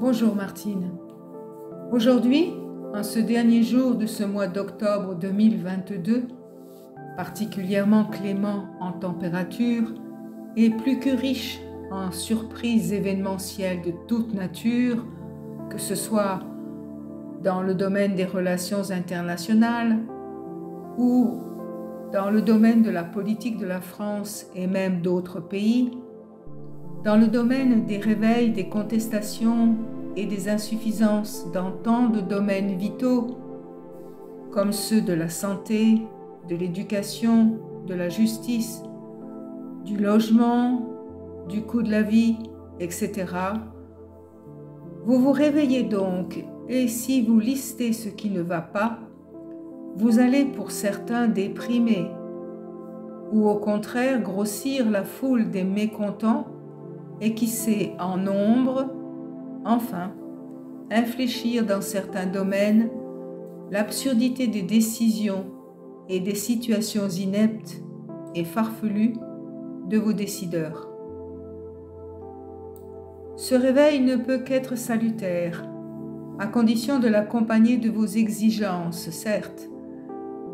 Bonjour Martine. Aujourd'hui, en ce dernier jour de ce mois d'octobre 2022, particulièrement clément en température et plus que riche en surprises événementielles de toute nature, que ce soit dans le domaine des relations internationales ou dans le domaine de la politique de la France et même d'autres pays, dans le domaine des réveils, des contestations et des insuffisances dans tant de domaines vitaux comme ceux de la santé, de l'éducation, de la justice, du logement, du coût de la vie, etc. Vous vous réveillez donc et si vous listez ce qui ne va pas, vous allez pour certains déprimer ou au contraire grossir la foule des mécontents et qui sait en nombre, enfin, infléchir dans certains domaines l'absurdité des décisions et des situations ineptes et farfelues de vos décideurs. Ce réveil ne peut qu'être salutaire, à condition de l'accompagner de vos exigences, certes,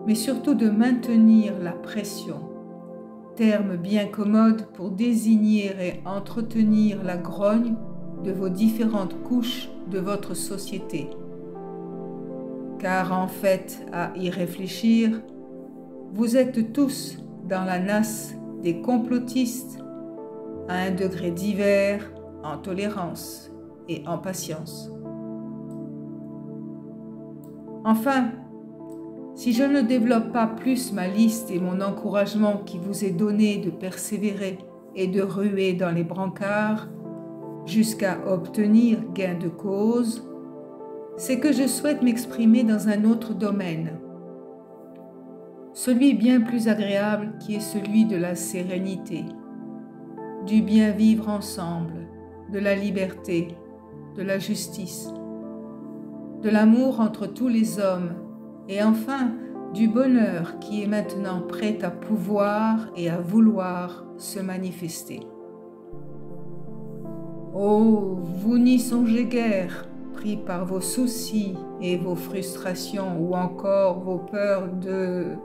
mais surtout de maintenir la pression, terme bien commode pour désigner et entretenir la grogne de vos différentes couches de votre société. Car en fait, à y réfléchir, vous êtes tous dans la nasse des complotistes à un degré divers en tolérance et en patience. Enfin, si je ne développe pas plus ma liste et mon encouragement qui vous est donné de persévérer et de ruer dans les brancards jusqu'à obtenir gain de cause, c'est que je souhaite m'exprimer dans un autre domaine, celui bien plus agréable qui est celui de la sérénité, du bien vivre ensemble, de la liberté, de la justice, de l'amour entre tous les hommes et enfin du bonheur qui est maintenant prêt à pouvoir et à vouloir se manifester. Oh, vous n'y songez guère, pris par vos soucis et vos frustrations ou encore vos peurs de...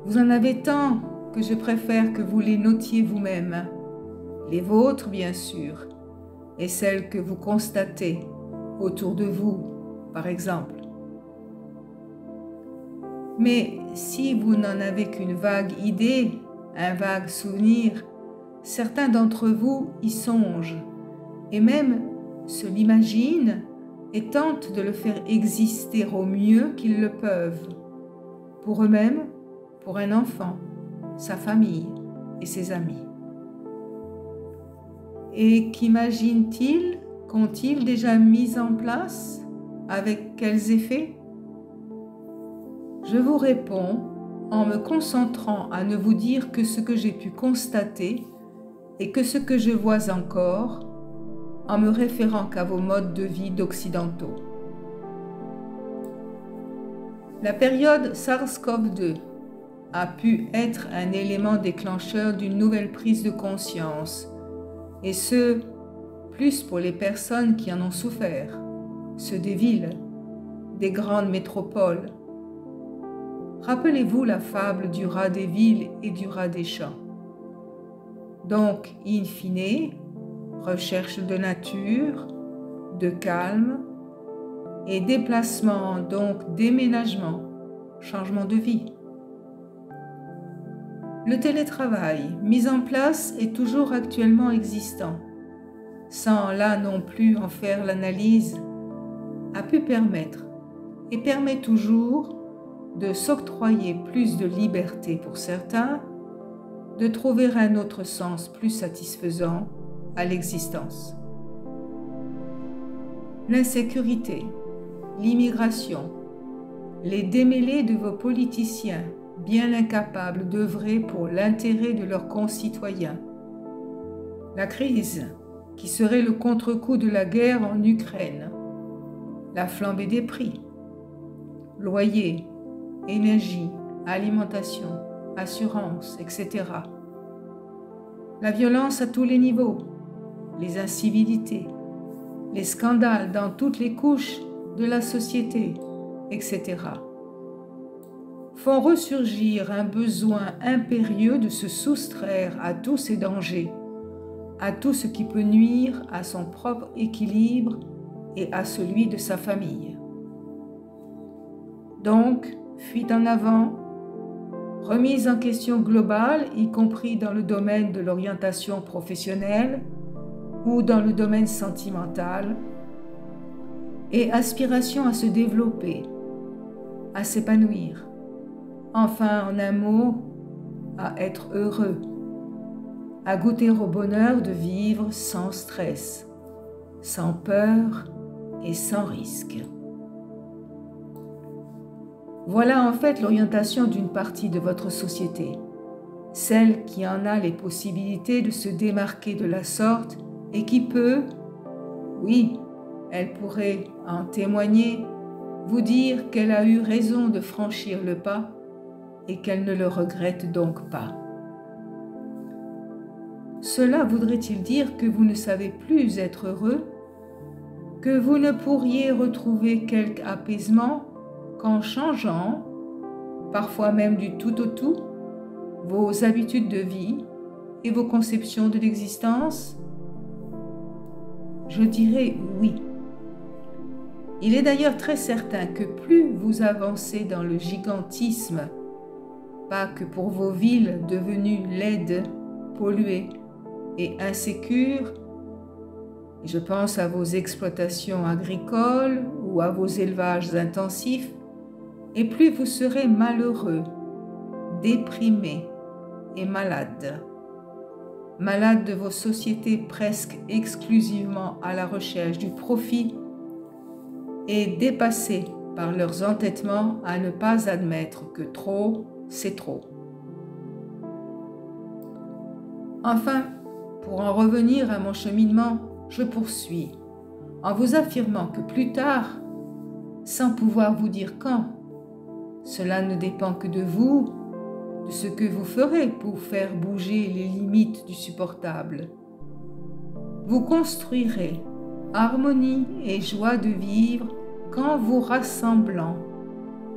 Vous en avez tant que je préfère que vous les notiez vous-même, les vôtres bien sûr, et celles que vous constatez autour de vous, par exemple. Mais si vous n'en avez qu'une vague idée, un vague souvenir, certains d'entre vous y songent et même se l'imaginent et tentent de le faire exister au mieux qu'ils le peuvent, pour eux-mêmes, pour un enfant, sa famille et ses amis. Et qu'imaginent-ils, qu'ont-ils déjà mis en place, avec quels effets ? Je vous réponds en me concentrant à ne vous dire que ce que j'ai pu constater et que ce que je vois encore, en me référant qu'à vos modes de vie d'occidentaux. La période SARS-CoV-2 a pu être un élément déclencheur d'une nouvelle prise de conscience, et ce, plus pour les personnes qui en ont souffert, ceux des villes, des grandes métropoles. Rappelez-vous la fable du rat des villes et du rat des champs. Donc, in fine, recherche de nature, de calme et déplacement, donc déménagement, changement de vie. Le télétravail, mis en place et toujours actuellement existant, sans là non plus en faire l'analyse, a pu permettre et permet toujours de s'octroyer plus de liberté pour certains, de trouver un autre sens plus satisfaisant à l'existence. L'insécurité, l'immigration, les démêlés de vos politiciens, bien incapables d'œuvrer pour l'intérêt de leurs concitoyens, la crise qui serait le contre-coup de la guerre en Ukraine, la flambée des prix, loyers, énergie, alimentation, assurance, etc. La violence à tous les niveaux, les incivilités, les scandales dans toutes les couches de la société, etc., font ressurgir un besoin impérieux de se soustraire à tous ces dangers, à tout ce qui peut nuire à son propre équilibre et à celui de sa famille. Donc, fuite en avant, remise en question globale, y compris dans le domaine de l'orientation professionnelle ou dans le domaine sentimental, et aspiration à se développer, à s'épanouir, enfin, en un mot, à être heureux, à goûter au bonheur de vivre sans stress, sans peur et sans risque. Voilà en fait l'orientation d'une partie de votre société, celle qui en a les possibilités de se démarquer de la sorte et qui peut, oui, elle pourrait en témoigner, vous dire qu'elle a eu raison de franchir le pas et qu'elle ne le regrette donc pas. Cela voudrait-il dire que vous ne savez plus être heureux, que vous ne pourriez retrouver quelque apaisement qu'en changeant, parfois même du tout au tout, vos habitudes de vie et vos conceptions de l'existence? Je dirais oui. Il est d'ailleurs très certain que plus vous avancez dans le gigantisme, pas que pour vos villes devenues laides, polluées et insécures, je pense à vos exploitations agricoles ou à vos élevages intensifs, et plus vous serez malheureux, déprimé et malade. Malade de vos sociétés presque exclusivement à la recherche du profit et dépassé par leurs entêtements à ne pas admettre que trop, c'est trop. Enfin, pour en revenir à mon cheminement, je poursuis en vous affirmant que plus tard, sans pouvoir vous dire quand, cela ne dépend que de vous, de ce que vous ferez pour faire bouger les limites du supportable. Vous construirez harmonie et joie de vivre qu'en vous rassemblant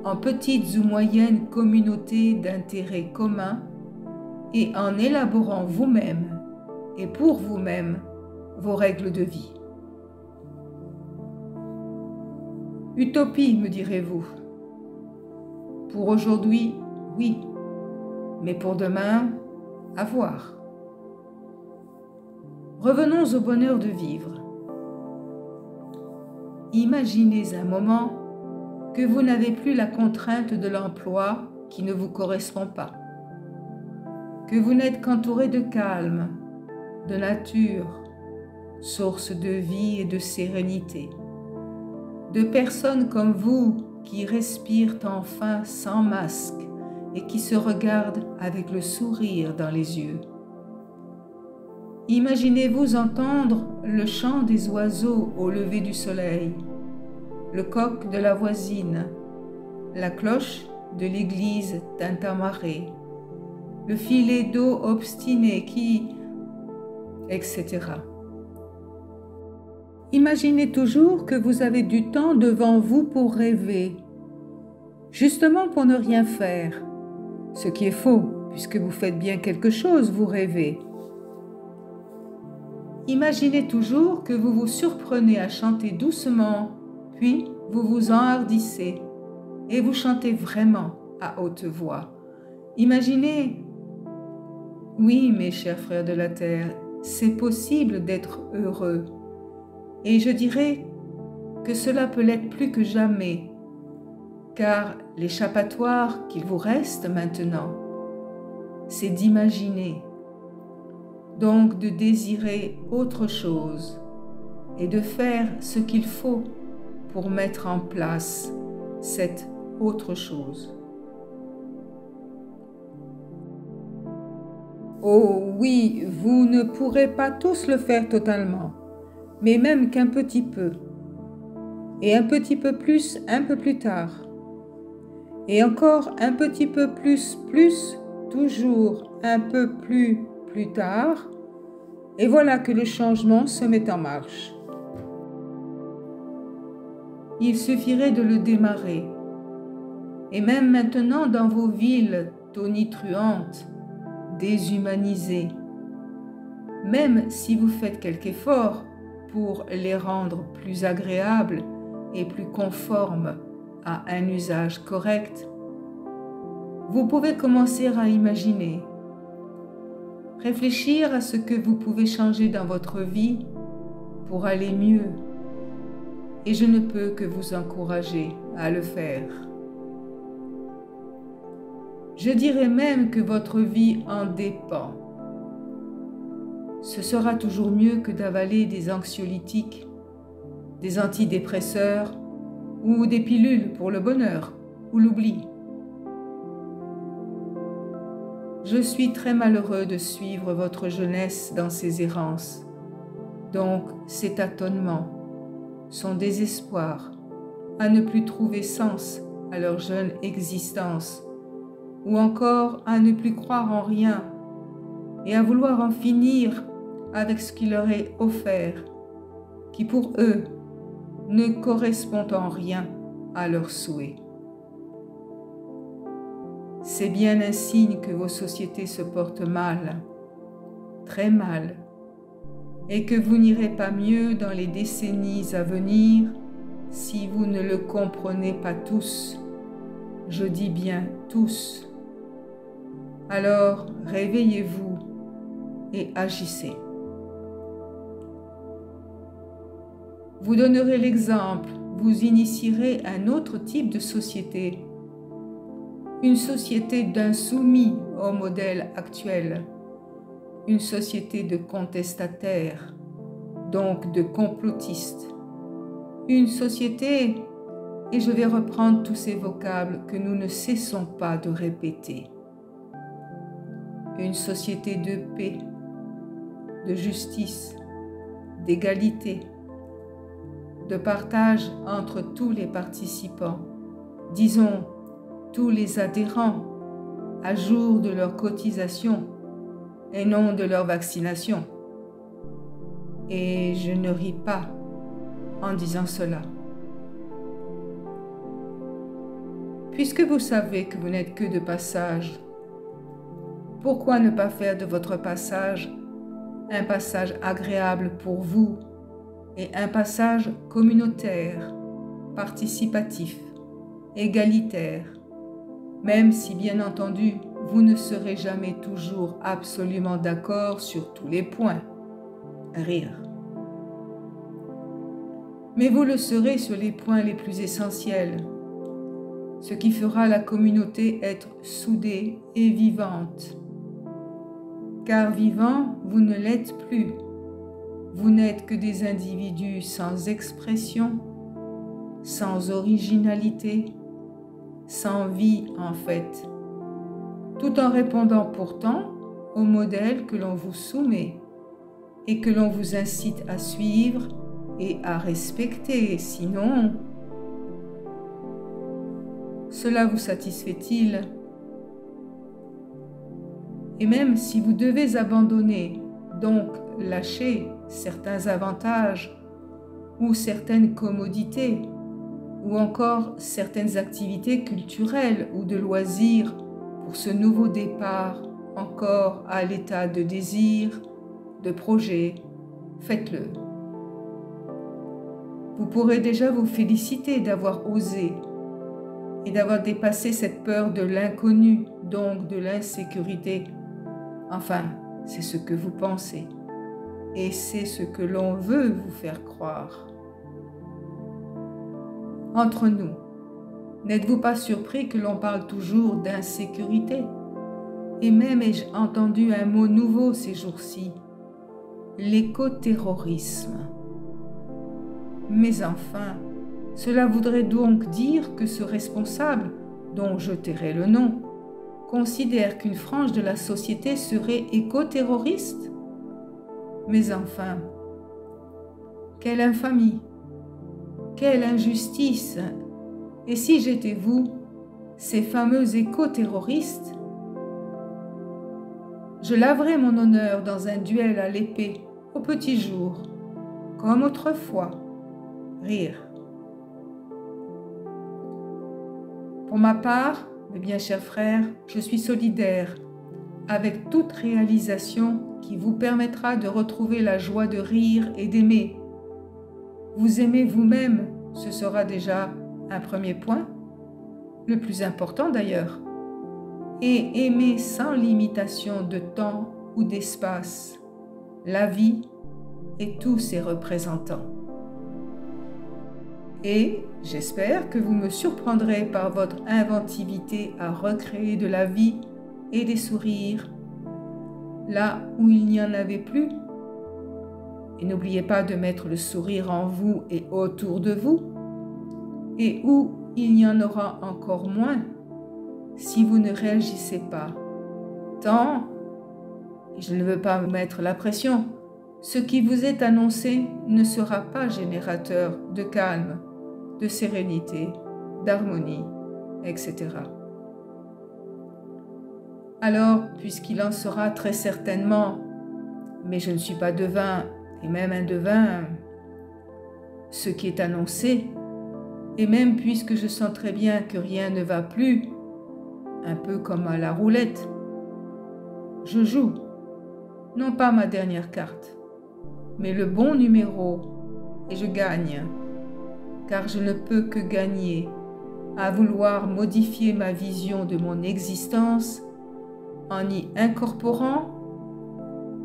en petites ou moyennes communautés d'intérêts communs et en élaborant vous-même et pour vous-même vos règles de vie. Utopie, me direz-vous. Pour aujourd'hui, oui, mais pour demain, à voir. Revenons au bonheur de vivre. Imaginez un moment que vous n'avez plus la contrainte de l'emploi qui ne vous correspond pas, que vous n'êtes qu'entouré de calme, de nature, source de vie et de sérénité, de personnes comme vous qui respirent enfin sans masque et qui se regardent avec le sourire dans les yeux. Imaginez-vous entendre le chant des oiseaux au lever du soleil, le coq de la voisine, la cloche de l'église Tintamarre, le filet d'eau obstiné qui, etc. Imaginez toujours que vous avez du temps devant vous pour rêver, justement pour ne rien faire, ce qui est faux, puisque vous faites bien quelque chose, vous rêvez. Imaginez toujours que vous vous surprenez à chanter doucement, puis vous vous enhardissez et vous chantez vraiment à haute voix. Imaginez, oui mes chers frères de la terre, c'est possible d'être heureux. Et je dirais que cela peut l'être plus que jamais, car l'échappatoire qu'il vous reste maintenant, c'est d'imaginer, donc de désirer autre chose et de faire ce qu'il faut pour mettre en place cette autre chose. Oh oui, vous ne pourrez pas tous le faire totalement, mais même qu'un petit peu, et un petit peu plus un peu plus tard, et encore un petit peu plus, toujours un peu plus tard, et voilà que le changement se met en marche. il suffirait de le démarrer. Et même maintenant dans vos villes tonitruantes, déshumanisées, même si vous faites quelque effort pour les rendre plus agréables et plus conformes à un usage correct, vous pouvez commencer à imaginer, réfléchir à ce que vous pouvez changer dans votre vie pour aller mieux. Et je ne peux que vous encourager à le faire. Je dirais même que votre vie en dépend. Ce sera toujours mieux que d'avaler des anxiolytiques, des antidépresseurs ou des pilules pour le bonheur ou l'oubli. Je suis très malheureux de suivre votre jeunesse dans ses errances, donc ses tâtonnements, son désespoir à ne plus trouver sens à leur jeune existence, ou encore à ne plus croire en rien et à vouloir en finir avec ce qui leur est offert, qui pour eux ne correspond en rien à leurs souhaits. C'est bien un signe que vos sociétés se portent mal, très mal, et que vous n'irez pas mieux dans les décennies à venir si vous ne le comprenez pas tous. Je dis bien tous. Alors réveillez-vous et agissez. Vous donnerez l'exemple, vous initierez un autre type de société, une société d'insoumis au modèle actuel, une société de contestataires, donc de complotistes, une société, et je vais reprendre tous ces vocables que nous ne cessons pas de répéter, une société de paix, de justice, d'égalité, de partage entre tous les participants, disons tous les adhérents, à jour de leur cotisation et non de leur vaccination. Et je ne ris pas en disant cela. Puisque vous savez que vous n'êtes que de passage, pourquoi ne pas faire de votre passage un passage agréable pour vous et un passage communautaire, participatif, égalitaire, même si bien entendu, vous ne serez jamais toujours absolument d'accord sur tous les points. Rire. Mais vous le serez sur les points les plus essentiels, ce qui fera la communauté être soudée et vivante. Car vivant, vous ne l'êtes plus. Vous n'êtes que des individus sans expression, sans originalité, sans vie en fait, tout en répondant pourtant au modèle que l'on vous soumet et que l'on vous incite à suivre et à respecter, sinon, cela vous satisfait-il? Et même si vous devez abandonner, donc lâcher certains avantages ou certaines commodités, ou encore certaines activités culturelles ou de loisirs pour ce nouveau départ encore à l'état de désir, de projet, faites-le. Vous pourrez déjà vous féliciter d'avoir osé et d'avoir dépassé cette peur de l'inconnu, donc de l'insécurité. Enfin, c'est ce que vous pensez et c'est ce que l'on veut vous faire croire. Entre nous, n'êtes-vous pas surpris que l'on parle toujours d'insécurité? Et même ai-je entendu un mot nouveau ces jours-ci, l'écoterrorisme. Mais enfin, cela voudrait donc dire que ce responsable, dont je tairai le nom, considère qu'une frange de la société serait écoterroriste? Mais enfin, quelle infamie! Quelle injustice! Et si j'étais vous, ces fameux éco-terroristes? Je laverais mon honneur dans un duel à l'épée, au petit jour, comme autrefois. Rire. Pour ma part, mes bien chers frères, je suis solidaire avec toute réalisation qui vous permettra de retrouver la joie de rire et d'aimer. Vous aimez vous-même, ce sera déjà un premier point, le plus important d'ailleurs, et aimer sans limitation de temps ou d'espace, la vie et tous ses représentants. Et j'espère que vous me surprendrez par votre inventivité à recréer de la vie et des sourires là où il n'y en avait plus. Et n'oubliez pas de mettre le sourire en vous et autour de vous, et où il y en aura encore moins si vous ne réagissez pas. Tant, et je ne veux pas vous mettre la pression, ce qui vous est annoncé ne sera pas générateur de calme, de sérénité, d'harmonie, etc. Alors, puisqu'il en sera très certainement, mais je ne suis pas devin, et même un devin, ce qui est annoncé, et même puisque je sens très bien que rien ne va plus, un peu comme à la roulette, je joue, non pas ma dernière carte, mais le bon numéro, et je gagne, car je ne peux que gagner à vouloir modifier ma vision de mon existence en y incorporant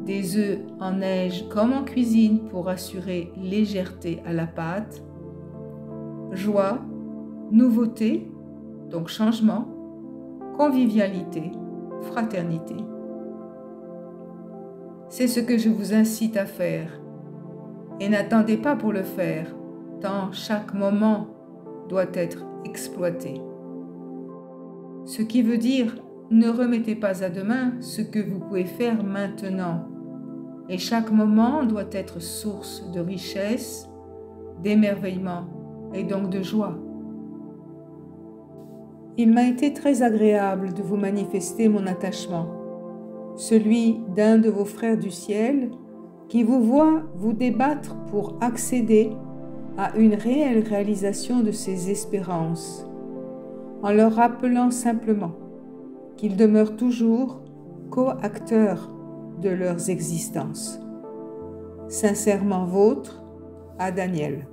des œufs en neige comme en cuisine pour assurer légèreté à la pâte, joie, nouveauté, donc changement, convivialité, fraternité. C'est ce que je vous incite à faire. Et n'attendez pas pour le faire, tant chaque moment doit être exploité. Ce qui veut dire, ne remettez pas à demain ce que vous pouvez faire maintenant. Et chaque moment doit être source de richesse, d'émerveillement et donc de joie. Il m'a été très agréable de vous manifester mon attachement, celui d'un de vos frères du ciel qui vous voit vous débattre pour accéder à une réelle réalisation de ses espérances, en leur rappelant simplement qu'ils demeurent toujours co-acteurs de leurs existences. Sincèrement vôtre, à Daniel.